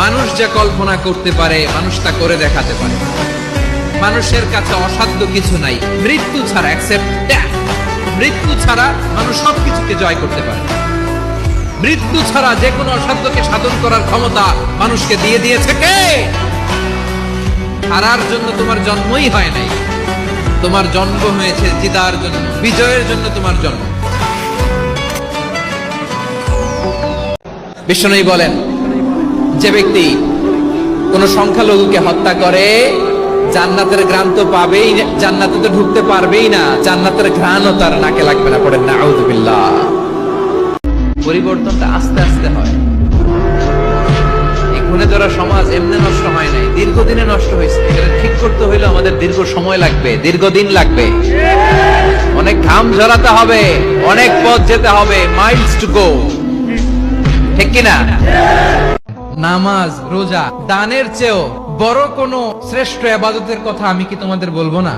মানুষ যা কল্পনা করতে পারে মানুষ তা করে দেখাতে পারে। মানুষের কাছে অসাধ্য কিছু নাই, মৃত্যু ছাড়া, except death, মৃত্যু ছাড়া মানুষ সবকিছুকে জয় করতে পারে। মৃত্যু ছাড়া যে কোনো অসাধ্যকে সাধন করার ক্ষমতা মানুষকে দিয়ে দিয়েছে কে? হারার জন্য তোমার জন্মই হয় নাই, তোমার জন্ম হয়েছে জিতার জন্য, বিজয়ের জন্য তোমার জন্ম। বিষ্ণু বলেন, যে ব্যক্তি কোন সংখ্যালঘুকে হত্যা করে জান্নাতের ঘ্রাণ তো পাবেই, জান্নাতে তো ঢুকতে পারবেই না, জান্নাতের ঘ্রাণও তার নাকে লাগবে না। পড়েন নাউযুবিল্লাহ। পরিবর্তনটা আস্তে আস্তে হয়। এই খুনে ধরা সমাজ এমনি নষ্ট হয় নাই, দীর্ঘদিনে নষ্ট হয়েছে। এটা ঠিক করতে হইলে আমাদের দীর্ঘ সময় লাগবে, দীর্ঘদিন লাগবে, অনেক ঘাম ঝরাতে হবে, অনেক পথ যেতে হবে, মাইলস টু গো। ঠিক কিনা? নামাজ, রোজা, দানের চেয়েও বড় কোন শ্রেষ্ঠ ইবাদতের কথা আমি কি তোমাদের বলবো না?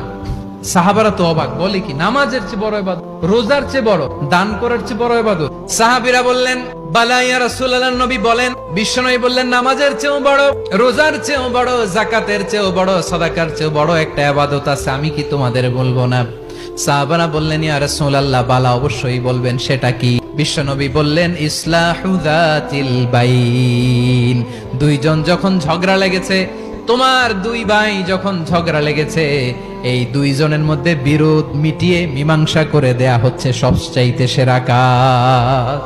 সাহাবারা তো অবাক, বলে কি নামাজের চেয়ে বড় ইবাদত, রোজার চেয়ে বড়, দান করার চেয়ে বড় ইবাদত? সাহাবীরা বললেন বালা ইয়া রাসূলুল্লাহ। নবী বলেন, বিশ্বনবী বললেন, নামাজের চেয়েও বড়, রোজার চেয়েও বড়, যাকাতের চেয়েও বড়, সাদাকার চেয়েও বড় একটা ইবাদত আছে, আমি কি তোমাদের বলবো না? সাহাবারা বললেন, ইয়া রাসূলুল্লাহ, বালা, অবশ্যই বলবেন, সেটা কি? বিশ্বনবী বললেন, ইসলাহু যাতিল বাইন। দুইজন যখন ঝগড়া লেগেছে, তোমার দুই ভাই যখন ঝগড়া লেগেছে, এই দুইজনের মধ্যে বিরোধ মিটিয়ে মীমাংসা করে দেয়া হচ্ছে সবচাইতে সেরা কাজ।